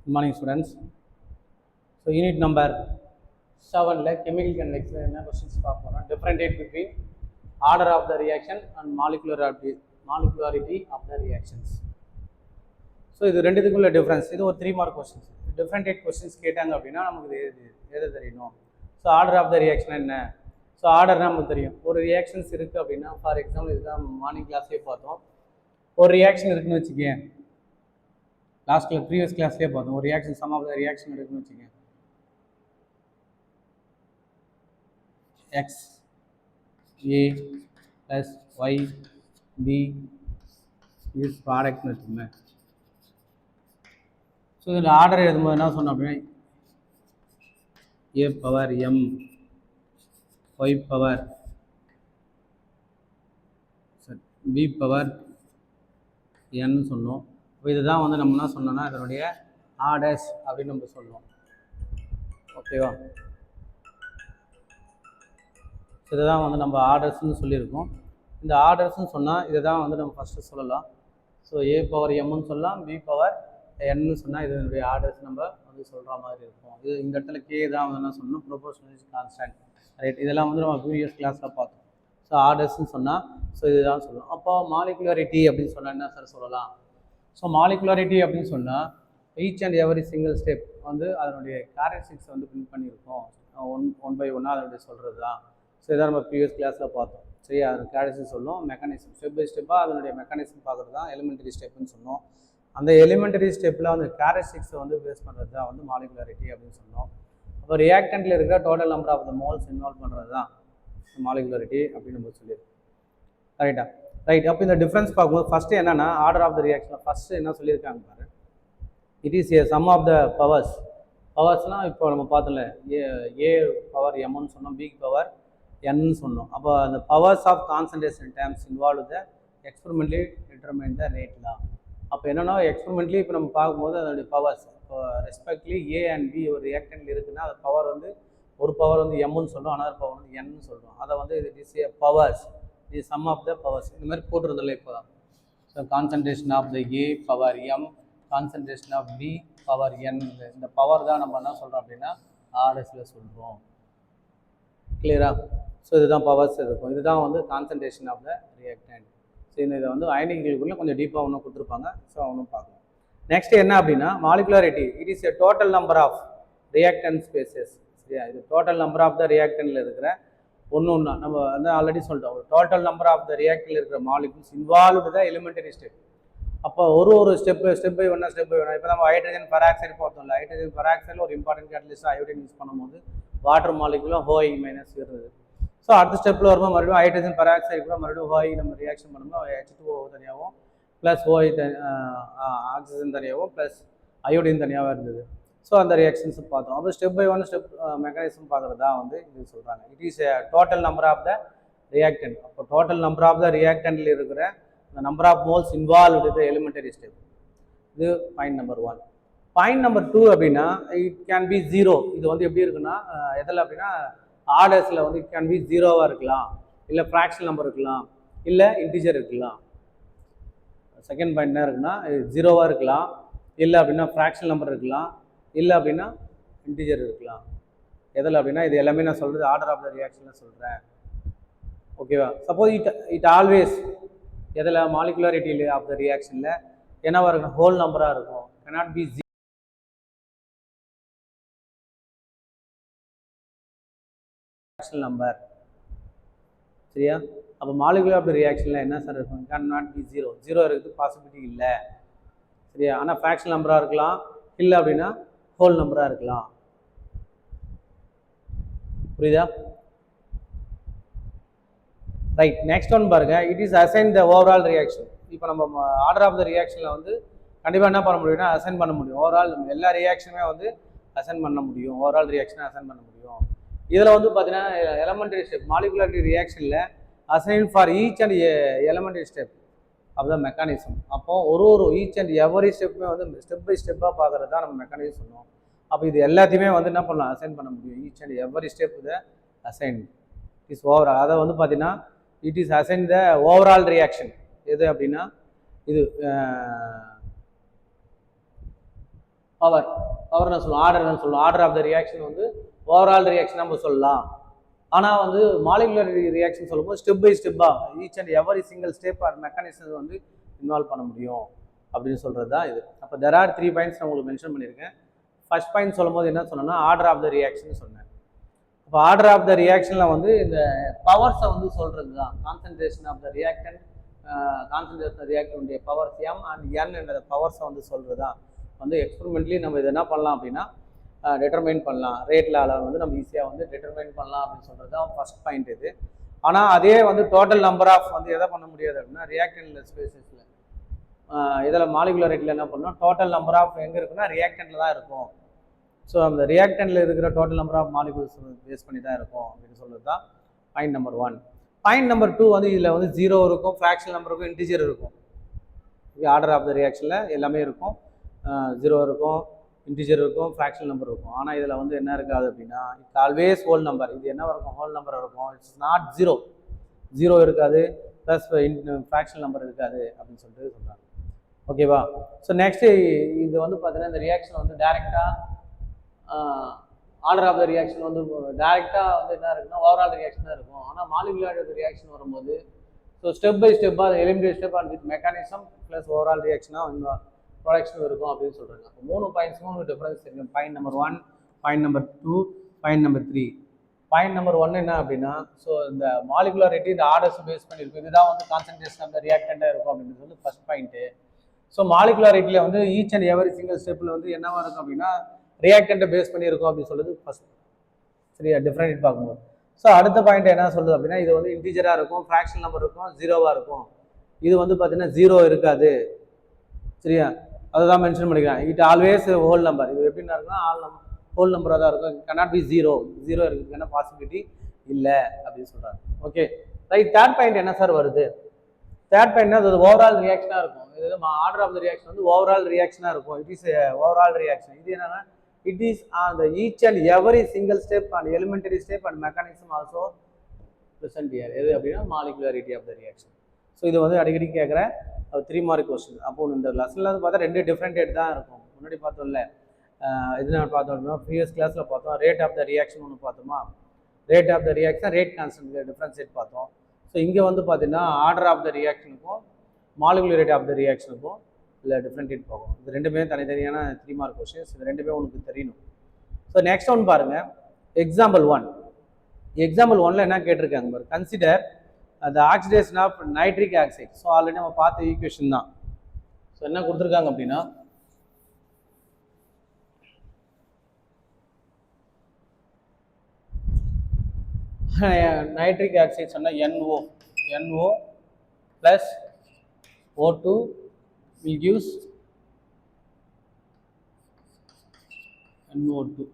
Good morning, students. So, unit number 7 like chemical kinetics questions differentiate between order of the reaction and molecularity of the reactions. So, இது ரெண்டுத்துக்குள்ள difference. இது ஒரு 3 mark questions. டிஃபரண்டியேட் questions கேட்டாங்க அப்படின்னா நமக்கு எது தெரியணும். So order of the reaction என்ன? So order நமக்கு தெரியும். ஒரு ரியாக்ஷன்ஸ் இருக்குது அப்படின்னா ஃபார் எக்ஸாம்பிள் இதுதான் மார்னிங் கிளாஸ்லேயே பார்த்தோம். ஒரு ரியாக்ஷன் இருக்குன்னு வச்சுக்கேன், லாஸ்ட் ப்ரீவியஸ் கிளாஸ்லேயே பார்த்தோம். ஒரு reaction sum of the reaction இருக்குன்னு வச்சுக்கேன், X A plus Y B is ப்ராடக்ட்னு வச்சுக்கோங்க. ஸோ இதில் ஆர்டர் எழுதும்போது என்ன சொன்னோம் அப்படின்னா A power M Y power B power N சொன்னோம். இப்போ இதுதான் வந்து நம்ம என்ன சொன்னோம்னா இதனுடைய ஆர்டர்ஸ் அப்படின்னு நம்ம சொல்லணும். ஓகேவா? இதுதான் வந்து நம்ம ஆர்டர்ஸ்ன்னு சொல்லியிருக்கோம். இந்த ஆர்டர்ஸ்ன்னு சொன்னால் இதை தான் வந்து நம்ம ஃபஸ்ட்டு சொல்லலாம். ஸோ ஏ பவர் எம்னு சொல்லலாம், பி பவர் என்னு சொன்னால் இதனுடைய ஆர்டர்ஸ் நம்ம வந்து சொல்கிற மாதிரி இருக்கும். இது இந்த இடத்துல கே தான் வந்து என்ன சொல்லணும், ப்ரொபோர்ஷனல் கான்ஸ்டன்ட், ரைட்? இதெல்லாம் வந்து நம்ம ப்ரீவியஸ் கிளாஸில் பார்த்தோம். ஸோ ஆர்டர்ஸ்ன்னு சொன்னால் ஸோ இதுதான் சொல்லணும். அப்போ மாலிகுலாரிட்டி அப்படின்னு சொன்னால் என்ன சார் சொல்லலாம்? ஸோ மாலிகுலாரிட்டி அப்படின்னு சொன்னால் each and every single step வந்து அதனுடைய கேரக்டரிஸ்டிக்ஸ் வந்து பிரிண்ட் பண்ணியிருக்கோம். ஒன் பை ஒன்னாக அதனுடைய சொல்கிறது தான். ஸோ இதான் நம்ம ப்ரீவியஸ் கிளாஸில் பார்த்தோம். சரி, அதோட கேரக்டரிஸ்டிக்ஸ் சொல்லும், மெக்கானிசம் ஸ்டெப் பை ஸ்டெப்பாக அதனுடைய மெக்கானிசம் பார்க்குறது தான் எலிமெண்டரி ஸ்டெப்புன்னு சொன்னோம். அந்த எலிமெண்டரி ஸ்டெப்பில் அந்த கேரக்டரிஸ்டிக்ஸை வந்து பேஸ் பண்ணுறது தான் வந்து மாலிகுலாரிட்டி அப்படின்னு சொன்னோம். அப்போ ரியாக்டன்ட்டில் இருக்கிற total number of the moles involve பண்ணுறது தான் மாலிகுலாரிட்டி அப்படின்னு நம்ம சொல்லியிருக்கோம். ரைட்டா? ரைட். அப்போ இந்த டிஃப்ரென்ஸ் பார்க்கும்போது ஃபஸ்ட்டு என்னென்னா order of the reaction first என்ன சொல்லியிருக்காங்க பாரு, it is a sum of the powers. பவர்ஸ்னால் இப்போ நம்ம பார்த்தோம்ல, ஏ பவர் எம்னு சொன்னோம், பி பவர் என்னு சொன்னோம். அப்போ அந்த powers of concentration terms involve the experimentally determine the rate தான். அப்போ என்னென்னா எக்ஸ்பெரிமெண்ட்லி இப்போ நம்ம பார்க்கும்போது அதனுடைய பவர்ஸ் இப்போ ரெஸ்பெக்ட்லி ஏ அண்ட் பி ஒரு ரியாக்டன்ட்ல இருக்குன்னா அது பவர் வந்து ஒரு பவர் வந்து எம்னு சொல்கிறோம், அனதர் பவர் வந்து என்னு சொல்கிறோம். அதை வந்து இட் இஸ் ஏ பவர்ஸ், இது சம் ஆஃப் த பவர்ஸ். இந்த மாதிரி போட்டுருதில்ல இப்போ தான். So concentration of the A power M, concentration of B power N, இந்த பவர் தான் நம்ம என்ன சொல்கிறோம் அப்படின்னா ஆர்எஸில் சொல்கிறோம். கிளியரா? ஸோ இதுதான் பவர்ஸ் இருக்கும். இதுதான் வந்து concentration of the reactant. So இதை வந்து அயனிகளுக்குள்ளே கொஞ்சம் டீப்பாக ஒன்றும் கொடுத்துருப்பாங்க. ஸோ ஒன்றும் பார்க்கலாம். நெக்ஸ்ட் என்ன அப்படின்னா molecularity, it is a total number of reactant spaces. சரியா? இது டோட்டல் நம்பர் ஆஃப் த ரியாக்டன்ட்ல இருக்கிற ஒன்று நம்ம வந்து ஆல்ரெடி சொல்லிட்டோம், ஒரு டோட்டல் நம்பர் ஆஃப் த ரியாக்டன்ட்ல இருக்கிற molecules involved the elementary step. அப்போ ஒரு ஸ்டெப் பை ஒன்னா இப்போ நம்ம ஹைட்ரஜன் பெராக்சைடு பார்த்தோம்ல, ஹைட்ரஜன் பெராக்சைடில் ஒரு இம்பார்ட்டன்ட் கேட்டலிஸ்ட் அயோடின் யூஸ் பண்ணும்போது வாட்டர் மாலிகுலும் OH மைனஸ் இருந்தது. ஸோ அடுத்த ஸ்டெப்பில் வரும்போது மறுபடியும் ஹைட்ரஜன் பெராக்சைடு கூட மறுபடியும் OH நம்ம ரியாக்ஷன் பண்ணும்போது H2O தனியாகவும் ப்ளஸ் OH ஆக்சிஜன் தனியாகவும் ப்ளஸ் அயோடின் தனியாகவும் இருந்தது. ஸோ அந்த ரியாக்ஷன்ஸ் பார்த்தோம். அப்போ step by one step mechanism பார்க்குறது தான் வந்து இது சொல்கிறாங்க. It is total number of the reactant. அப்போ டோட்டல் நம்பர் ஆஃப் த ரியாக்டன்ட்ல இருக்கிற the number of moles involved in the elementary step. இது பாயிண்ட் நம்பர் 1. பாயிண்ட் நம்பர் 2 அப்படின்னா இட் கேன் பி 0. இது வந்து எப்படி இருக்குன்னா எதில் அப்படின்னா ஆர்டர்ஸில் வந்து இட் கேன் பி 0வாக இருக்கலாம், இல்லை ஃப்ராக்ஷன் நம்பர் இருக்கலாம், இல்லை இன்டிஜர் இருக்கலாம். செகண்ட் பாயிண்ட் என்ன இருக்குன்னா 0வாக இருக்கலாம், இல்லை அப்படின்னா ஃப்ராக்ஷன் நம்பர் இருக்கலாம், இல்லை அப்படின்னா இன்டிஜர் இருக்கலாம். எதில் அப்படின்னா இது எல்லாமே நான் சொல்கிறது ஆர்டர் ஆஃப் த ரியாக்ஷனில் சொல்கிறேன். ஓகேவா? சப்போஸ் இட் ஆல்வேஸ் எதில் மாலிகுலாரிட்டியில் ஆஃப் த ரியாக்ஷனில் என்னவாக இருக்கும், ஹோல் நம்பராக இருக்கும், cannot be ஃப்ராக்ஷனல் நம்பர். சரியா? அப்போ மாலிகுலர் ஆஃப் த ரியாக்ஷனில் என்ன சார் இருக்கும், cannot be 0 இருக்குது பாசிபிலிட்டி இல்லை. சரியா? ஆனால் ஃப்ராக்ஷனல் நம்பராக இருக்கலாம், இல்லை அப்படின்னா ஹோல் நம்பராக இருக்கலாம். புரியுதா? ரைட். நெக்ஸ்ட் ஒன் பாருங்க, it is assign the overall reaction. இப்போ நம்ம ஆர்டர் ஆஃப் த ரியாக்ஷனில் வந்து கண்டிப்பாக என்ன பண்ண முடியும்னா அசைன் பண்ண முடியும். ஓவரால் எல்லா ரியாக்ஷனுமே வந்து அசைன் பண்ண முடியும், ஓவரால் ரியாக்ஷனை அசைன் பண்ண முடியும். இதில் வந்து பார்த்தீங்கன்னா எலமெண்டரி ஸ்டெப் மாலிகுலாரிட்டி ரியாக்ஷனில் assign for each and elementary step of the mechanism. அப்போது ஒரு ஈச் அண்ட் எவரி ஸ்டெப்புமே வந்து ஸ்டெப் பை ஸ்டெப்பாக பார்க்குறது தான் நம்ம மெக்கானிசம் சொன்னோம். அப்போ இது எல்லாத்தையுமே வந்து என்ன பண்ணலாம், அசைன் பண்ண முடியும். ஈச் அண்ட் எவரி ஸ்டெப் இதை அசைன் இஸ் ஓவரால். அதை வந்து பார்த்தீங்கன்னா it is assign the overall reaction. எது அப்படின்னா இது பவர் பவர்னு சொல்லுவோம், ஆர்டர்னு சொல்லுவோம். ஆர்டர் ஆஃப் த ரியாக்ஷன் வந்து ஓவரால் ரியாக்ஷன் நம்ம சொல்லலாம். ஆனால் வந்து மாலிகுலர் ரியாக்ஷன் சொல்லும்போது ஸ்டெப் பை ஸ்டெப்பாக each and every single step or mechanism வந்து இன்வால்வ் பண்ண முடியும் அப்படின்னு சொல்கிறது தான் இது. அப்போ தெர் ஆர் 3 பாயிண்ட்ஸ் நான் உங்களுக்கு மென்ஷன் பண்ணியிருக்கேன். ஃபர்ஸ்ட் பாயிண்ட் சொல்லும் போது என்ன சொன்னேன்னா ஆர்டர் ஆஃப் த ரியாக்ஷன் சொன்னேன். இப்போ ஆர்டர் ஆஃப் த ரியாக்ஷனில் வந்து இந்த பவர்ஸை வந்து சொல்கிறது தான். Concentration of the reactant, concentration ரியாக்டனுடைய பவர்ஸ் எம் அண்ட் என் என்ற பவர்ஸை வந்து சொல்கிறது தான். வந்து எக்ஸ்பெரிமெண்ட்லி நம்ம இது என்ன பண்ணலாம் அப்படின்னா டிட்டர்மைன் பண்ணலாம். ரேட்டில் அளவு வந்து நம்ம ஈஸியாக வந்து டிட்டர்மைன் பண்ணலாம் அப்படின்னு சொல்கிறது தான் ஃபர்ஸ்ட் பாயிண்ட் இது. ஆனால் அதே வந்து டோட்டல் நம்பர் ஆஃப் வந்து எதை பண்ண முடியாது அப்படின்னா ரியாக்டன்ட் ஸ்பேசஸில் இதில் மாலிகுலர் ரேட்டில் என்ன பண்ணோம், டோட்டல் நம்பர் ஆஃப் எங்கே இருக்குன்னா ரியாக்டன்ட்டில் தான் இருக்கும். ஸோ அந்த ரியாக்டன்ட்டில் இருக்கிற total number of molecules base பண்ணி தான் இருக்கும் அப்படின்னு சொல்கிறது தான் பாயிண்ட் நம்பர் 1. பாயிண்ட் நம்பர் 2 வந்து இதில் வந்து 0 இருக்கும், ஃப்ராக்ஷனல் நம்பர் இருக்கும், இன்டிஜர் இருக்கும். ஆர்டர் ஆஃப் த ரியாக்ஷனில் எல்லாமே இருக்கும். 0 இருக்கும், இன்டிஜர் இருக்கும், ஃப்ராக்ஷனல் நம்பர் இருக்கும். ஆனால் இதில் வந்து என்ன இருக்காது அப்படின்னா இட்ஸ் ஆல்வேஸ் ஹோல் நம்பர். இது என்ன இருக்கும், ஹோல் நம்பர் இருக்கும். இட்ஸ் நாட் 0 இருக்காது, ப்ளஸ் ஃப்ராக்ஷனல் நம்பர் இருக்காது அப்படின்னு சொல்லிட்டு சொல்கிறாங்க. ஓகேவா? ஸோ நெக்ஸ்ட்டு இது வந்து பார்த்தீங்கன்னா இந்த ரியாக்ஷன் வந்து டைரெக்டாக ஆர்டர் ஆஃப் த ரியாக்ஷன் வந்து டைரெக்டாக வந்து என்ன இருக்குன்னா ஓவரால் ரியாக்ஷன் தான் இருக்கும். ஆனால் மாலிகுலர் ரியாக்ஷன் வரும்போது ஸோ ஸ்டெப் பை ஸ்டெப்பாக eliminate step and with mechanism plus overall ரியாக்ஷனாக ப்ரொடக்ஷன் இருக்கும் அப்படின்னு சொல்கிறாங்க. அப்போ 3 பாயிண்ட்ஸுக்கும் டிஃபரன்ஸ் இருக்குது. Point number 1, point number 2, point number 3. Point number 1 என்ன அப்படின்னா ஸோ இந்த மாலிகுலாரிட்டி இந்த ஆர்டர்ஸ் பேஸ் பண்ணியிருக்கும். இதுதான் வந்து கான்சன்ட்ரேஷன் ஆஃப் த ரியாக்டண்டாக இருக்கும் அப்படின்றது வந்து ஃபர்ஸ்ட் பாயிண்ட்டு. ஸோ மாலிகுலாரிட்டியில் வந்து ஈச் அண்ட் எவரி சிங்கிள் ஸ்டெப்பில் வந்து என்னவா இருக்கும் அப்படின்னா ரியாக்டண்ட்டை பேஸ் பண்ணி இருக்கும் அப்படின்னு சொல்லுது ஃபர்ஸ்ட். சரியா, டிஃப்ரெண்ட் பார்க்கும்போது. ஸோ அடுத்த பாயிண்ட் என்ன சொல்லுது அப்படின்னா இது வந்து இன்டிஜராக இருக்கும், ஃப்ராக்ஷன் நம்பர் இருக்கும், 0வாக இருக்கும். இது வந்து பார்த்தீங்கன்னா 0 இருக்காது. சரியா, அதுதான் மென்ஷன் பண்ணிக்கிறேன். It always whole number. இது எப்படின்னா இருக்குன்னா ஹோல் நம்பராக தான் இருக்கும். கனாட் பி 0 இருக்கிறதுக்கான பாசிபிலிட்டி இல்லை அப்படின்னு சொல்கிறாங்க. Okay right. தேர்ட் பாயிண்ட் என்ன சார் வருது? தேர்ட் பாயிண்ட்னா அது ஓவரால் ரியாக்ஷனாக இருக்கும். இது ஆர்டர் ஆஃப் த ரியாக்ஷன் வந்து ஓவரால் ரியாக்ஷனாக இருக்கும். It is overall reaction. இது என்னன்னா it is on the each and every single step and elementary step and mechanism also present here. எது அப்படின்னா molecularity of the reaction. So இது வந்து அடிக்கடி கேட்குற 3 மார்க் கொஸ்டின். அப்போ இந்த லெசனில் வந்து பார்த்தா 2 டிஃப்ரெண்ட் தான் இருக்கும். முன்னாடி பார்த்தோம்ல இது நான் பார்த்தோம் அப்படின்னா ப்ரீவியஸ் கிளாஸில் பார்த்தோம் ரேட் ஆஃப் த ரியாக்ஷன் ஒன்று பார்த்தோமா, rate of the reaction rate constant differentiate பார்த்தோம். ஸோ இங்கே வந்து பார்த்தீங்கன்னா ஆர்டர் ஆஃப் த ரியாக்ஷனுக்கும் மாலிகுலாரிட்டி ஆஃப் த ரியாக்ஷனுக்கும் இல்லை டிஃப்ரெண்ட் போகும். இது ரெண்டுமே தனித்தனியான 3 மார்க் கொஸ்டின்ஸ். இது ரெண்டுமே உனக்கு தெரியணும். ஸோ நெக்ஸ்ட் ஒன் பாருங்கள், எக்ஸாம்பிள் 1. எக்ஸாம்பிள் 1ல் என்ன கேட்டிருக்காங்க பாரு, consider the oxidation of nitric oxide. So already நம்ம பார்த்த ஈக்குவேஷன் தான். ஸோ என்ன கொடுத்துருக்காங்க அப்படின்னா நைட்ரிக் ஆக்சைடு சொன்னால் NO plus O2 will gives NO2.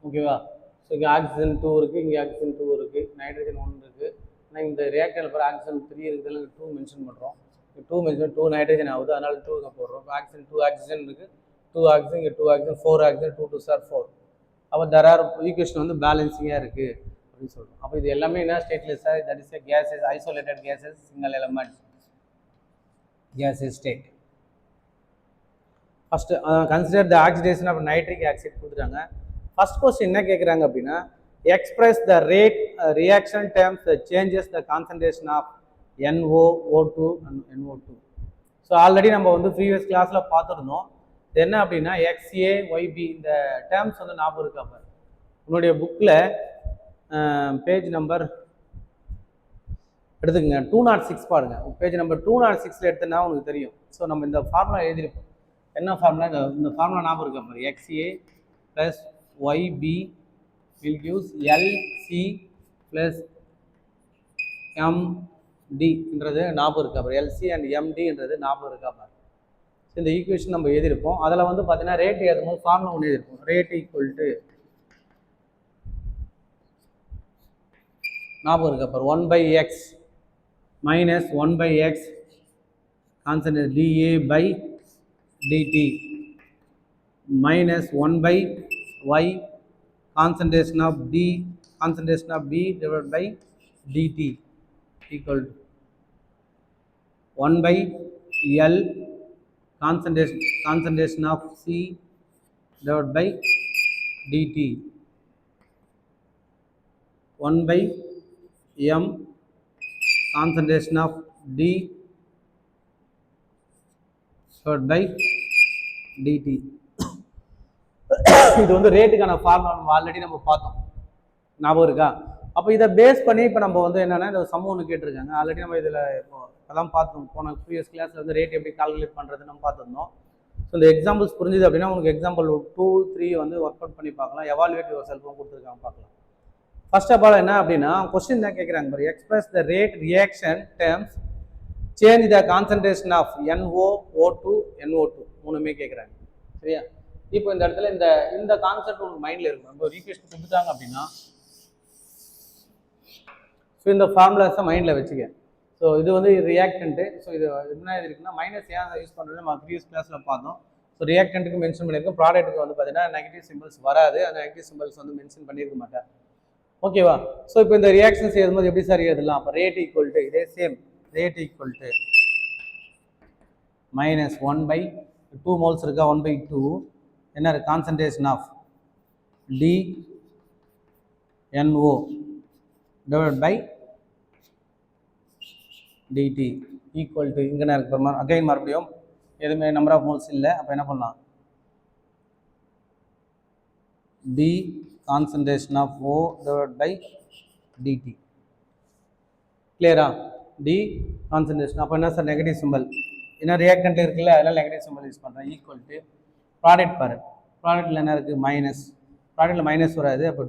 ஓகேவா? ஸோ இங்கே ஆக்சிஜன் 2 இருக்குது, இங்கே ஆக்சிஜன் 2 இருக்குது, நைட்ரஜன் 1 இருக்குது. ஆனால் இந்த ரியாக்டரில் பிற ஆக்சிஜன் 3 இருக்குதுல 2 மென்ஷன் பண்ணுறோம். 2 மென்ஷன் 2 நைட்ரஜன் ஆகுது, அதனால 2 இங்கே போடுறோம். இப்போ ஆக்சிஜன் 2 ஆக்சிஜன் இருக்குது, 2 ஆக்சிஜன், இங்கே 2 ஆக்சிஜன், 4 ஆக்சிஜன், 2 2 சார் 4. அப்போ தெர் ஆர் ஈக்குவேஷன் வந்து பேலன்சிங்காக இருக்குது அப்படின்னு சொல்கிறோம். அப்போ இது எல்லாமே என்ன ஸ்டேட்லெஸ்ஸாக, that is gases, isolated gases, single element gaseous state. First consider the oxidation of nitric oxide கொடுத்துட்டாங்க. First question என்ன கேட்குறாங்க அப்படின்னா express the rate reaction terms that changes the concentration of NO, O2 and NO2. So already நம்ம வந்து previous கிளாஸில் பார்த்துருந்தோம். இது என்ன அப்படின்னா XA YB இந்த டேர்ம்ஸ் வந்து ஞாபகம் இருக்கா பாரு. உன்னுடைய புக்கில் பேஜ் நம்பர் எடுத்துக்கங்க 206 பாருங்க. பேஜ் நம்பர் 206 எடுத்தனா உங்களுக்கு தெரியும். ஸோ நம்ம இந்த ஃபார்முலா எழுதிருப்போம். என்ன ஃபார்முலா? இந்த ஃபார்முலா ஞாபகம் இருக்கா பாரு. XA plus YB will gives LC plus MDன்றது ஞாபகம் இருக்கா பாரு. LC அண்ட் MDன்றது ஞாபகம் இருக்கா பாரு. இந்த ஈக்குவேஷன் நம்ம எழுதிருப்போம். அதில் வந்து பார்த்தீங்கன்னா ரேட் எழுதும்போது ஃபார்முலா ஒன்று எழுதிருப்போம். ரேட் ஈக்குவல் டு ஞாபகம் இருக்கா பாரு 1/x minus 1/x concentration dA by dt minus 1/y concentration of B divided by dt equal to 1/L concentration of C divided by dt 1 by m concentration of D divided by dt. இது வந்து ரேட்டுக்கான formula நம்ம already நம்ம பார்த்தோம், ஞாபகம் இருக்கா? அப்போ இதை base பண்ணி இப்போ நம்ம வந்து என்னென்னா இந்த சம் ஒன்று கேட்டிருக்காங்க. ஆல்ரெடி நம்ம இதில் இப்போதான் பார்த்தோம், போன ப்ரீவியஸ் கிளாஸில் வந்து ரேட் எப்படி கால்குலேட் பண்ணுறது நம்ம பார்த்துருந்தோம். ஸோ இந்த எக்ஸாம்பிள்ஸ் புரிஞ்சுது அப்படின்னா உங்களுக்கு எக்ஸாம்பிள் 2, 3 வந்து ஒர்க் அவுட் பண்ணி பார்க்கலாம். எவாலுவேட் யுவர் செல்ஃபும் கொடுத்துருக்காங்க, பார்க்கலாம். ஃபர்ஸ்ட் ஆஃப் ஆல் என்ன அப்படின்னா கொஸ்டின் தான் கேட்குறாங்க பாரு, express the rate reaction terms change the concentration of NO, O2, NO2 மூணுமே கேட்குறாங்க. சரியா? இப்போ இந்த இடத்துல இந்த கான்செப்ட் உங்களுக்கு மைண்டில் இருக்கும். நம்ம ரீக்வெஸ்ட் கொடுத்துட்டாங்க அப்படின்னா ஸோ இந்த ஃபார்முலாஸை மைண்டில் வச்சுக்க. ஸோ இது வந்து ரியாக்டன்ட்டு. ஸோ இது என்ன இருக்குன்னா மைனஸ் ஏன் யூஸ் பண்ணுறது நம்ம ப்ரீவியஸ் கிளாஸில் பார்த்தோம். ஸோ ரியாக்டன்ட்டுக்கு மென்ஷன் பண்ணியிருக்கோம், ப்ராடக்ட்டுக்கு வந்து பார்த்தீங்கன்னா நெகட்டிவ் சிம்பிள்ஸ் வராது. அந்த நெகட்டிவ் சிம்பிள்ஸ் வந்து மென்ஷன் பண்ணியிருக்க மாட்டேன். ஓகேவா? ஸோ இப்போ இந்த ரியாக்ஷன் செய்யும்போது எப்படி சார் எழுதலாம்? அப்போ ரேட் ஈக்குவல் டு இதே same rate equal to minus 1/2 moles இருக்கா, 1/2 என்ன இருக்கு, concentration of DNO divided by dt equal to இங்கே இருக்கு. அகைன் மறுபடியும் எதுவுமே நம்பர் ஆஃப் மோல்ஸ் இல்லை. அப்போ என்ன பண்ணலாம், D concentration of O divided by dt. கிளியரா? D concentration. அப்போ என்ன சார், நெகட்டிவ் சிம்பிள். ஏன்னா ரியாக்டன்ட் இருக்குல்ல, அதெல்லாம் நெகட்டிவ் சிம்பிள் யூஸ் பண்ணுறேன். ஈக்குவல் டு ப்ராடக்ட் பாரு, ப்ராடக்ட்டில் என்ன இருக்குது, மைனஸ். ப்ராடக்ட்டில் மைனஸ் வராது. அப்போ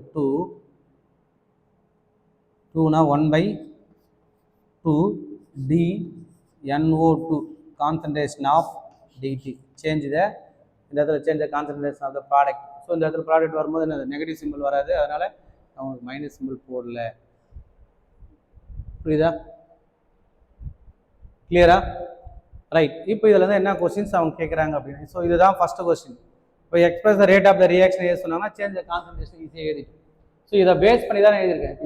2னா 1/2 DNO2 concentration of dt. Change இந்த இடத்துல change the concentration of the product. So இந்த இடத்துல ப்ராடக்ட் வரும்போது என்ன, நெகட்டிவ் சிம்பிள் வராது, அதனால் அவங்களுக்கு மைனஸ் சிம்பிள் போடல. புரியுதா? கிளியரா? ரைட். இப்போ இதில் வந்து என்ன கொஸ்டின்ஸ் அவங்க கேட்குறாங்க அப்படின்னு. ஸோ இதுதான் ஃபர்ஸ்ட் கொஸ்டின். இப்போ express the rate of the reaction A சொன்னாங்கன்னா சேஞ்ச் த கான்சன்ட்ரேஷன் ஈஸியாக எழுதிட்டு. ஸோ இதை பேஸ் பண்ணி தான் எழுதியிருக்கேன்.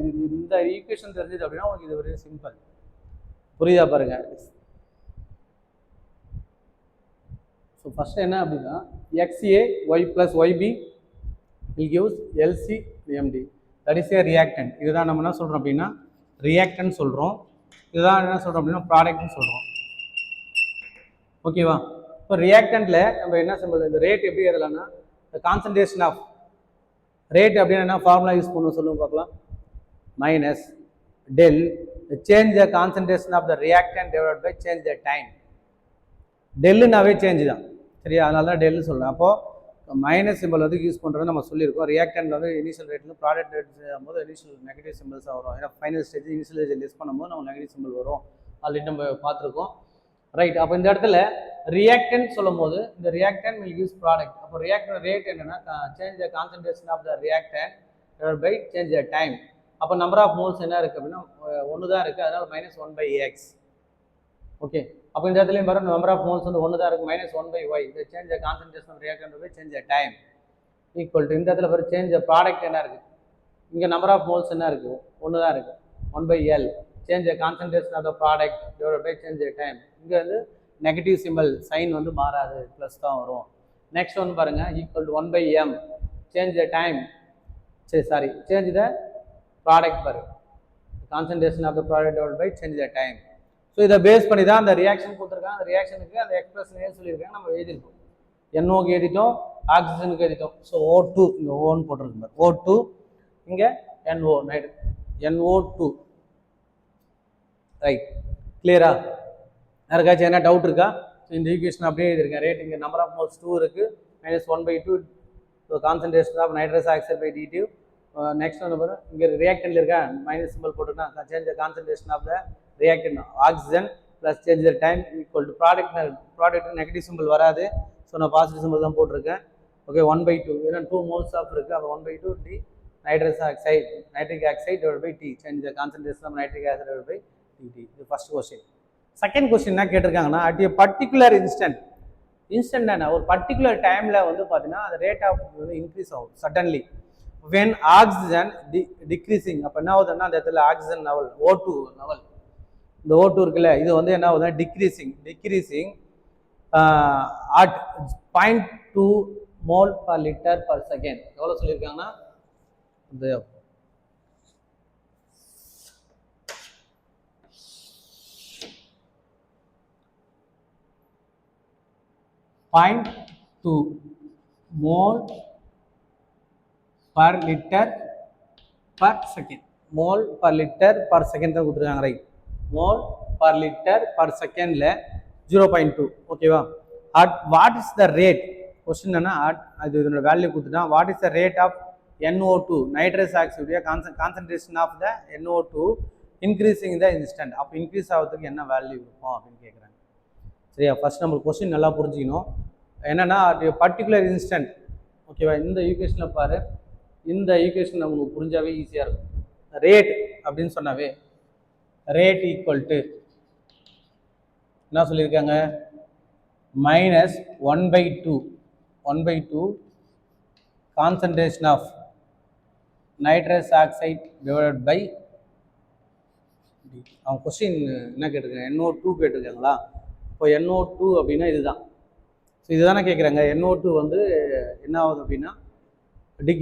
இந்த ஈக்குவேஷன் தெரிஞ்சது அப்படின்னா உங்களுக்கு இது ஒரு சிம்பிள். புரியுதா பாருங்க. ஸோ ஃபர்ஸ்ட் என்ன அப்படின்னா XA Y plus YB will gives LCMD. That is a reactant. இதுதான் நம்ம என்ன சொல்கிறோம் அப்படின்னா ரியாக்டன்ட் சொல்கிறோம். இதுதான் என்ன சொல்கிறோம் அப்படின்னா ப்ராடக்ட்னு சொல்கிறோம். ஓகேவா? இப்போ ரியாக்டன்ட்ல நம்ம என்ன சிம்பிள், இந்த ரேட் எப்படி எழுதலாம்னா கான்சன்ட்ரேஷன் ஆஃப் ரேட் அப்படின்னு என்ன ஃபார்முலா யூஸ் பண்ணுவோம் சொல்லுங்க பார்க்கலாம். Minus del change the concentration of the reactant divided by change the time. டெல்லுனாவே சேஞ்ச் தான். சரியா? அதனால தான் டெல்லு சொல்கிறேன். அப்போது மைனஸ் சிம்பிள் வந்து யூஸ் பண்ணுறது நம்ம சொல்லியிருக்கோம். ரியாக்டன்ட் வந்து இனிஷியல் ரேட்லேருந்து ப்ராடக்ட் ரேட் போது இனிஷியல் நெகட்டிவ் சிம்பிள்ஸாக வரும். ஏன்னா final stage initial rate less பண்ணும்போது நம்ம நெகட்டிவ் சிம்பிள் வரும். ஆல்ரெடி நம்ம பார்த்துருக்கோம். ரைட். அப்போ இந்த இடத்துல ரியாக்டன்ட் சொல்லும் போது இந்த ரியாக்டன்ட் வில் யூஸ் ப்ராடக்ட். அப்போ ரியாக்டன்ட் ரேட் என்னன்னா change the concentration of the reactant divided by change the time. அப்போ நம்பர் ஆஃப் மோல்ஸ் என்ன இருக்குது அப்படின்னா 1 தான் இருக்குது, அதனால் மைனஸ் 1/x. ஓகே. அப்போ இந்த இடத்துலையும் பாருங்க நம்பர் ஆஃப் மோல்ஸ் வந்து 1 தான் இருக்குது, மைனஸ் 1/y. இது change the concentration of reactant by change the time equal to இந்த இடத்துல பாரு சேஞ்ச் த ப்ராடக்ட் என்ன இருக்குது, இங்கே நம்பர் ஆஃப் மோல்ஸ் என்ன இருக்குது, 1 தான் இருக்குது, 1/L. Change the concentration of the product divided by change the time. இங்கே வந்து நெகட்டிவ் சிம்பிள் சைன் வந்து மாறாது, ப்ளஸ் தான் வரும். நெக்ஸ்ட் ஒன்று பாருங்க equal to 1/m. Change the time, சரி சேஞ்ச் த ப்ராடக்ட் பாரு, concentration of the product divided by change the time. So இதை பேஸ் பண்ணி தான் அந்த ரியாக்ஷன் கொடுத்துருக்காங்க. அந்த ரியாக்ஷனுக்கு அந்த எக்ஸ்பிரஷன் ஏன் சொல்லியிருக்காங்க நம்ம எழுதியிருக்கோம். NOக்கு எழுதிட்டோம், ஆக்சிஜனுக்கு எழுதிட்டோம். ஸோ O2 இங்கே ஓன்னு போட்டிருக்கு, O2 இங்கே NO NO2. ரைட். கிளியரா? யாருக்காச்சும் என்ன டவுட் இருக்கா? ஸோ இந்த ஈக்குவேஷன் அப்படியே எழுதியிருக்கேன். ரேட் இங்கே நம்பர் ஆஃப் மோல்ஸ் 2 இருக்குது, minus 1/2. So concentration of nitrous oxide by dt. Next ஒன்று பாரு, இங்கே ரியாக்டன்ட் இருக்கா, மைனஸ் சிம்பிள் போட்டுருக்கா, change the concentration of the reactant oxygen plus change the time equal to product negative symbol வராது. So நான் positive symbol தான் போட்டிருக்கேன். Okay. 1/2 ஏன்னா 2 மோல்ஸ் ஆஃப் இருக்குது. அப்போ 1/2 D nitrous oxide nitric oxide divide by T. Change the concentration of nitric oxide divide by dt. இது first question. Second question என்ன கேட்டிருக்காங்கன்னா அட் ஏ பர்டிகுலர் இன்ஸ்டன்ட் என்ன ஒரு பர்டிகுலர் டைமில் வந்து பார்த்தீங்கன்னா அந்த ரேட் ஆஃப் வந்து இன்க்ரீஸ் ஆகும் சடன்லி when oxygen decreasing. அப்போ என்ன ஆகுதுன்னா அந்த இடத்துல ஆக்சிஜன் லெவல் O2 லெவல், இந்த O2 இருக்குல்ல, இது வந்து என்ன ஆகுதுன்னா decreasing at 0.2 mole per liter per second. எவ்வளோ சொல்லியிருக்காங்கன்னா இந்த 0.2 mole per liter per second. Mole per liter per second தான் கொடுத்துருக்காங்க, right. Mole per liter per secondல 0.2. ஓகேவா? at what is the rate, question என்ன, அது இதோட வேல்யூ கொடுத்துட்டான். What is the rate of NO2 nitrous ஆக்சைடுடைய concentration of the NO2 increasing the instant. அப்போ இன்க்ரீஸ் ஆகிறதுக்கு என்ன வேல்யூ இருக்கும் அப்படின்னு கேட்குறாங்க. சரியா? ஃபர்ஸ்ட் நம்மளுக்கு கொஸ்டின் நல்லா புரிஞ்சுக்கணும். என்னன்னா பர்டிகுலர் இன்ஸ்டன்ட். ஓகேவா? இந்த ஈக்குவேஷனில் பாரு, இந்த ஈக்குவேஷன் நமக்கு புரிஞ்சாவே ஈஸியாக இருக்கும். ரேட் அப்படின்னு சொன்னாவே ரேட் ஈக்குவல் டு என்ன சொல்லியிருக்காங்க, minus 1/2 concentration of nitrous oxide divided by. அவங்க கொஸ்டின் என்ன கேட்டிருக்காங்க, NO2 கேட்டிருக்காங்களா? இப்போ NO2 அப்படின்னா இதுதான். ஸோ இதுதானே கேட்குறாங்க. NO2 வந்து என்ன ஆகுது அப்படின்னா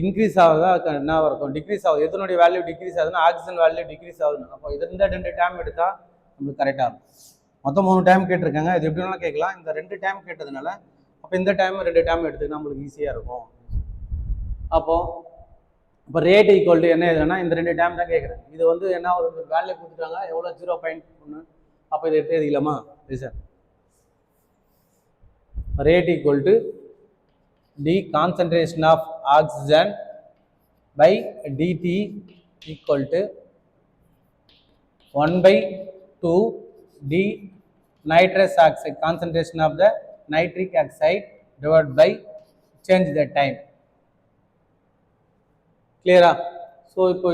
இன்க்ரீஸ் ஆகுதா என்ன இருக்கும், டிக்ரீஸ் ஆகுது. எதனுடைய வேல்யூ டிக்ரீஸ் ஆகுதுன்னா ஆக்சிஜன் வேல்யூ டிக்ரீஸ் ஆகுதுன்னு. அப்போ இது இந்த 2 டைம் எடுத்தால் நம்மளுக்கு கரெக்டாக இருக்கும். மொத்தம் 3 டைம் கேட்டிருக்காங்க. இது எப்படி வேணாலும் கேட்கலாம். இந்த 2 டைம் கேட்டதுனால அப்போ இந்த டைம் 2 டைம் எடுத்துக்கினா நம்மளுக்கு ஈஸியாக இருக்கும். அப்போது இப்போ ரேட் ஈக்குவல் டு என்ன எதுனா இந்த 2 டைம் தான் கேட்குறேன். இது வந்து என்ன ஒரு வேல்யூ கொடுத்துட்டாங்க, எவ்வளோ 0.1. அப்போ இதை எடுத்து எழுதிக்கலாமா? Sir rate equal to the concentration of oxygen by dt equal to 1/2 the nitrous oxide concentration of the nitric oxide divided by change the time. clear? So இப்போ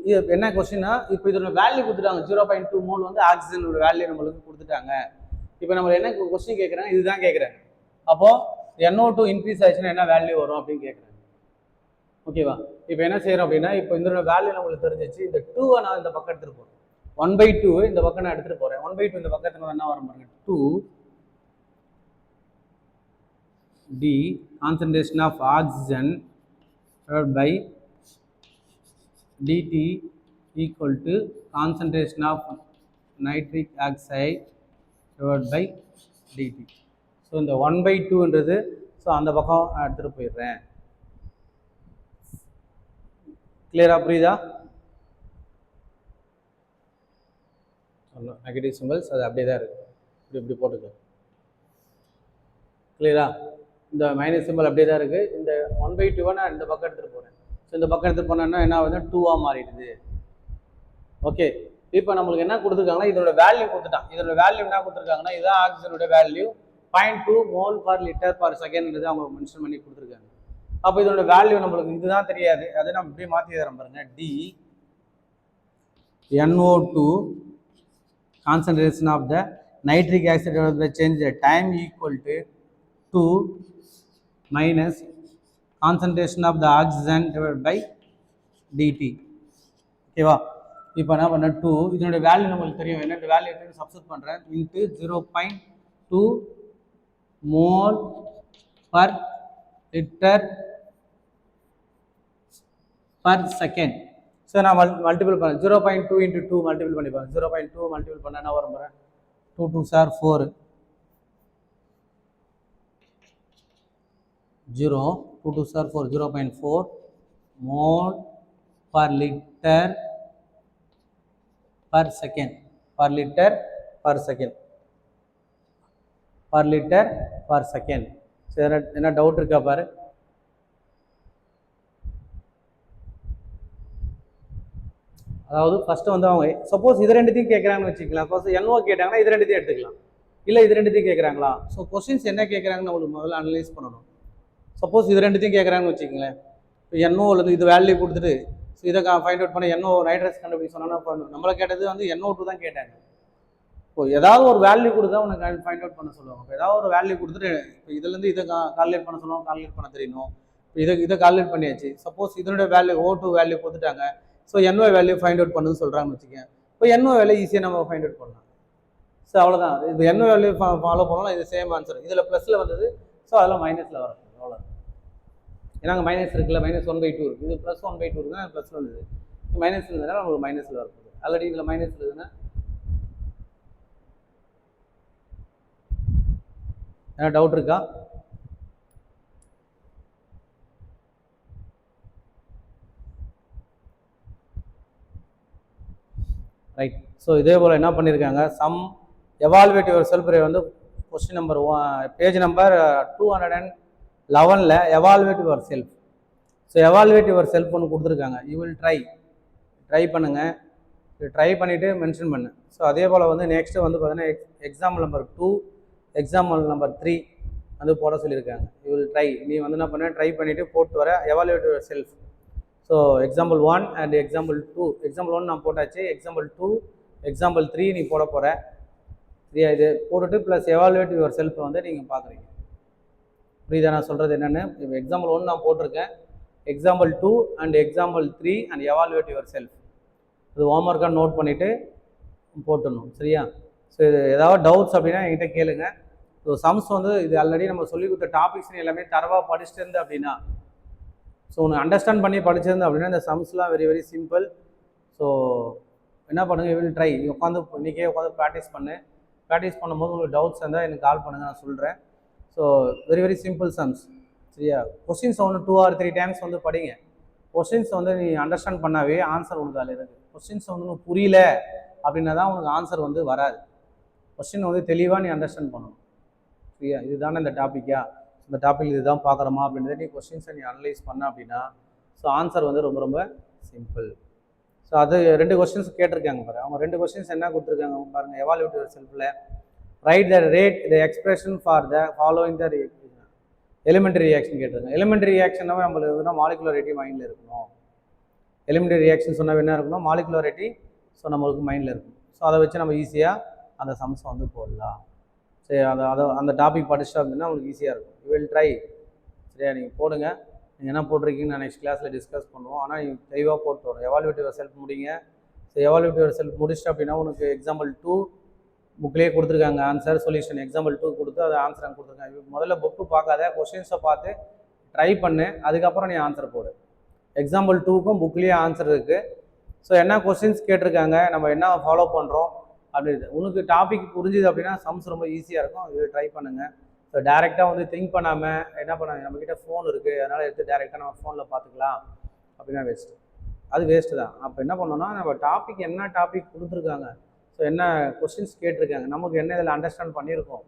இது என்ன கொஸ்டின்னா, இப்போ இதோட வேல்யூ கொடுத்துட்டாங்க. 0.2 மோல் வந்து ஆக்சிஜனோட வேல்யூ நம்மளுக்கு கொடுத்துட்டாங்க. இப்போ நம்ம என்ன கொஸ்டின் கேட்குறாங்க, இதுதான் கேட்குறாங்க. அப்போது NO2 இன்க்ரீஸ் ஆயிடுச்சுன்னா என்ன வேல்யூ வரும் அப்படின்னு கேட்குறாங்க. ஓகேவா? இப்போ என்ன செய்யறோம் அப்படின்னா, இப்போ இதோட வேல்யூ நம்மளுக்கு தெரிஞ்சிச்சு. இந்த 2 நான் இந்த பக்கம் எடுத்துகிட்டு போகிறேன். 1/2 இந்த பக்கம் நான் எடுத்துகிட்டு போகிறேன். 1/2 இந்த பக்கத்தில் என்ன வரும் பாருங்க, 2 the concentration of oxygen by dt equal to concentration of nitric oxide divided by dt. So இந்த 1/2ன்றது ஸோ அந்த பக்கம் நான் எடுத்துகிட்டு போயிடுறேன். கிளியரா? புரியுதா? நெகட்டிவ் சிம்பிள்ஸ் அது அப்படியே தான் இருக்குது. இப்படி போட்டுக்கலாம். கிளியரா? இந்த மைனஸ் சிம்பிள் அப்படியே தான் இருக்குது. இந்த 1/2 நான் இந்த பக்கம் எடுத்துகிட்டு போகிறேன். ஸோ இந்த பக்கம் எடுத்துகிட்டு போனேன்னா என்ன ஆகுதுன்னா 2ஆக மாறிடுது. ஓகே, இப்போ நம்மளுக்கு என்ன கொடுத்துருக்காங்கன்னா இதோட வேல்யூ கொடுத்துட்டான். இதோட வேல்யூ என்ன கொடுத்துருக்காங்கன்னா இதுதான் ஆக்சிஜனோட value 0.2 mole per litre per second அவங்க மென்ஷன் பண்ணி கொடுத்துருக்காங்க. அப்போ இதோட வேல்யூ நம்மளுக்கு இதுதான் தெரியாது. அதை நம்ம இப்படியே மாற்றி தரோம் பாருங்க. D NO2 concentration of the nitric acid by change the time equal to 2 minus concentration of the oxygen divided by dt. ஓகேவா? இப்போ என்ன பண்ண 2 இதோட வேல்யூ நம்மளுக்கு தெரியும். என்ன வேல்யூ எடுத்து சப்ஸ்டிட்யூட் பண்ணுறேன். Into 0.2 mole per litre per second. So நான் மல்டிபிள் பண்ணேன். 0.2 × 2 மல்டிபிள் பண்ணிப்பேன். 0.2 மல்டிபிள் பண்ண என்ன வரும் பாருங்க, 2 2 sir 4 0 2 2 sir 4 0.4 mole per litre per second. Per liter per second. Per liter per second. சரி, என்ன டவுட் இருக்கா பாரு. அதாவது ஃபர்ஸ்ட் வந்து அவங்க சப்போஸ் இது ரெண்டுத்தையும் கேட்குறாங்கன்னு வச்சுக்கலாம். ஃபர்ஸ்ட் NO கேட்டாங்கன்னா இது ரெண்டுத்தையும் எடுத்துக்கலாம். இல்லை இது ரெண்டுத்தையும் கேட்குறாங்களா? ஸோ கொஸ்டின்ஸ் என்ன கேட்குறாங்கன்னு நம்மளுக்கு முதல்ல அனலைஸ் பண்ணணும். சப்போஸ் இது ரெண்டுத்தையும் கேட்குறாங்கன்னு வச்சுக்கங்களேன். இப்போ NOலேருந்து இது வேல்யூ கொடுத்துட்டு ஸோ இதை ஃபைண்ட் அவுட் பண்ண NO நைட்ரஸ் கண்டுபிடி சொன்னா நம்மளை கேட்டது வந்து NO2 தான் கேட்டாங்க. இப்போ ஏதாவது ஒரு வேல்யூ கொடுத்தா உனக்கு ஃபைண்ட் அவுட் பண்ண சொல்லுவாங்க. இப்போ ஏதாவது ஒரு வேல்யூ கொடுத்துட்டு இப்போ இதுலேருந்து இதை கால்குலேட் பண்ண சொல்லுவாங்க. கால்குலேட் பண்ண தெரியணும். இப்போ இதை கால்குலேட் பண்ணியாச்சு. சப்போஸ் இதனுடைய வேல்யூ O2 வேல்யூ கொடுத்துட்டாங்க. So NO value find out பண்ணுன்னு சொல்கிறாங்கன்னு வச்சுக்கேன். இப்போ NO வேல்யூ ஈஸியாக நம்ம ஃபைண்ட் அவுட் பண்ணலாம். ஸோ அவ்வளோதான். இது என்ன வேல்யூ ஃபாலோ பண்ணலாம், இது சேம் ஆன்சர். இதில் ப்ளஸில் வந்தது, ஸோ அதெல்லாம் மைனஸில் வரும். அவ்வளோ. ஏன்னா அங்கே மைனஸ் இருக்குல்ல, -1/2 இருக்குது. இது +1/2 இருக்குன்னா ப்ளஸில் வந்தது. மைனஸ் இருந்ததுனால நமக்கு மைனஸில் வரும். ஆல்ரெடி இதில் மைனஸ் இருக்குதுன்னா ஏன்னா டவுட் இருக்கா? ரைட். ஸோ இதே போல் என்ன பண்ணியிருக்காங்க, சம் எவால்வேட் யுவர் செல்ஃப் வந்து கொஸ்டின் நம்பர் பேஜ் நம்பர் 211ல் evaluate yourself. So evaluate yourself ஒன்று கொடுத்துருக்காங்க. யூ வில் ட்ரை பண்ணுங்கள். ட்ரை பண்ணிவிட்டு மென்ஷன் பண்ணு. ஸோ அதே போல் வந்து நெக்ஸ்ட்டு வந்து பார்த்தீங்கன்னா எக்ஸாம்பிள் நம்பர் 2, எக்ஸாம்பிள் நம்பர் 3 வந்து போட சொல்லியிருக்காங்க. You will try. நீ வந்து என்ன பண்ண, ட்ரை பண்ணிவிட்டு போட்டு வர evaluate yourself. So example 1 and example 2. Example 1 நான் போட்டாச்சு. எக்ஸாம்பிள் 2, எக்ஸாம்பிள் 3 நீ போட போகிற. சரியா? இது போட்டுட்டு ப்ளஸ் எவால்வேட் யுவர் செல்ஃபை வந்து நீங்கள் பார்க்குறீங்க. புரியுதா நான் சொல்கிறது என்னென்னு? இப்போ எக்ஸாம்பிள் 1 நான் போட்டிருக்கேன். Example 2 and example 3 and evaluate your self. இது ஹோம்ஒர்க்காக நோட் பண்ணிவிட்டு போட்டுடணும். சரியா? ஸோ இது ஏதாவது டவுட்ஸ் அப்படின்னா என்கிட்ட கேளுங்க. ஸோ சம்ஸ் வந்து இது ஆல்ரெடி நம்ம சொல்லி கொடுத்த டாபிக்ஸ் எல்லாமே தரவாக படிச்சுட்டு இருந்து அப்படின்னா, ஸோ உனக்கு அண்டர்ஸ்டாண்ட் பண்ணி படிச்சிருந்து அப்படின்னா இந்த சம்ஸ்லாம் வெரி வெரி சிம்பிள். ஸோ என்ன பண்ணுங்கள், வில் ட்ரை. நீ உட்காந்து இன்றைக்கே உட்காந்து ப்ராக்டிஸ் பண்ணும்போது உங்களுக்கு டவுட்ஸ் இருந்தால் எனக்கு கால் பண்ணுங்கள், நான் சொல்கிறேன். So very very simple sums. சரியா? கொஸ்டின்ஸ் ஒன்று 2 or 3 டைம்ஸ் வந்து படிங்க. கொஸ்டின்ஸ் வந்து நீ அண்டர்ஸ்டாண்ட் பண்ணாவே ஆன்சர் உனக்கு அதில் இருக்குது. கொஸ்டின்ஸ் வந்து உனக்கு புரியல அப்படின்னா தான் உனக்கு ஆன்சர் வந்து வராது. கொஸ்டின் வந்து தெளிவாக நீ அண்டர்ஸ்டாண்ட் பண்ணணும். சரியா? இதுதானே இந்த டாப்பிக்கா, இந்த டாபிக் இதுதான் பார்க்குறோமா அப்படின்றத நீ கொஸ்டின்ஸை நீ அனலைஸ் பண்ண அப்படின்னா ஸோ ஆன்சர் வந்து ரொம்ப ரொம்ப சிம்பிள். ஸோ அது 2 கொஸ்டின்ஸ் கேட்டிருக்காங்க பாரு. அவங்க 2 கொஸ்டின்ஸ் என்ன கொடுத்துருக்காங்க பாருங்கள். எவால்வேட் யுவர் செல்ஃபில் write the rate the expression for the following the elementary reaction கேட்டிருக்காங்க. எலிமெண்ட்ரி ரியாக்ஷனாவே நம்மளுக்கு எதுனா மாலிகுலாரிட்டி மைண்டில் இருக்கணும். எலிமெண்ட்ரி ரியாக்ஷன் சொன்னால் என்ன இருக்கணும், மாலிகுலாரிட்டி. ஸோ நம்மளுக்கு மைண்டில் இருக்கும். ஸோ அதை வச்சு நம்ம ஈஸியாக அந்த சம்ஸை வந்து போடலாம். சரி, அந்த டாபிக் படிச்சிட்டோம் அப்படின்னா உங்களுக்கு ஈஸியாக இருக்கும். You will try. சரியா? நீங்கள் போடுங்க. நீங்கள் என்ன போட்டிருக்கீங்கன்னு நான் நெக்ஸ்ட் கிளாஸில் டிஸ்கஸ் பண்ணுவோம். ஆனால் நீங்கள் தெளிவாக போட்டு வரும். எவால்வேட் யுவர் செல்ஃப் முடிங்க. ஸோ எவால்வேட் யுவர் செல்ஃப் முடிச்சிட்டு அப்படின்னா உனக்கு எக்ஸாம்பிள் 2 புக்லேயே கொடுத்துருக்காங்க ஆன்சர் சொல்யூஷன். எக்ஸாம்பிள் 2 கொடுத்து அது ஆன்சர் அங்கே கொடுத்துருக்காங்க. முதல்ல புக்கு பார்க்காத, கொஸ்டின்ஸை பார்த்து ட்ரை பண்ணு, அதுக்கப்புறம் நீ ஆன்சர் போடு. எக்ஸாம்பிள் 2க்கும் புக்லேயே ஆன்சர் இருக்குது. ஸோ என்ன கொஸ்டின்ஸ் கேட்டிருக்காங்க, நம்ம என்ன ஃபாலோ பண்ணுறோம் அப்படின்னு உனக்கு டாபிக் புரிஞ்சுது அப்படின்னா சம்ஸ் ரொம்ப ஈஸியாக இருக்கும். இது ட்ரை பண்ணுங்கள். ஸோ டேரெக்டாக வந்து திங்க் பண்ணாமல் என்ன பண்ணாங்க, நம்மக்கிட்ட ஃபோன் இருக்குது அதனால் எடுத்து டேரெக்டாக நம்ம ஃபோனில் பார்த்துக்கலாம் அப்படின்னா வேஸ்ட்டு. அது வேஸ்ட்டு தான். அப்போ என்ன பண்ணோன்னா நம்ம டாபிக் என்ன டாபிக் கொடுத்துருக்காங்க, ஸோ என்ன கொஸ்டின்ஸ் கேட்டிருக்காங்க, நமக்கு என்ன இதில் அண்டர்ஸ்டாண்ட் பண்ணியிருக்கோம்,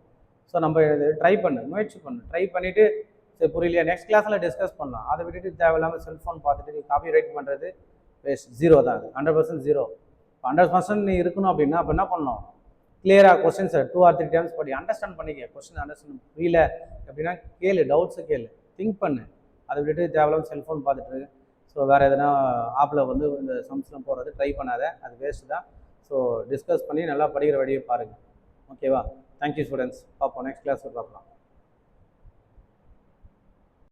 ஸோ நம்ம இதை ட்ரை முயற்சி பண்ணு. ட்ரை பண்ணிவிட்டு சரி புரியலையா நெக்ஸ்ட் கிளாஸில் டிஸ்கஸ் பண்ணலாம். அதை விட்டுட்டு தேவையில்லாமல் செல்ஃபோன் பார்த்துட்டு நீ காப்பி ரைட் பண்ணுறது வேஸ்ட். 0 தான். அது 100% 0. 100% நீ இருக்கணும் அப்படின்னா அப்போ என்ன பண்ணணும், கிளியராக கொஸ்டின்ஸை 2 or 3 டைம்ஸ் படி அண்டர்ஸ்டாண்ட் பண்ணிக்க. கொஸ்டின் அண்டர்ஸ்டாண்ட் புரியல அப்படின்னா கேளு, டவுட்ஸை கேளு, திங்க் பண்ணு. அதை விட்டுட்டு தேவையில்லாமல் செல்ஃபோன் பார்த்துட்டு ஸோ வேறு எதனா ஆப்பில் வந்து இந்த சம்ஸ்லாம் போடுறது ட்ரை பண்ணாத, அது வேஸ்ட்டு தான். ஸோ டிஸ்கஸ் பண்ணி நல்லா படிக்கிற வழியை பாருங்கள். ஓகேவா? Thank you students. பார்ப்போம் நெக்ஸ்ட் கிளாஸில் பார்க்கலாம்.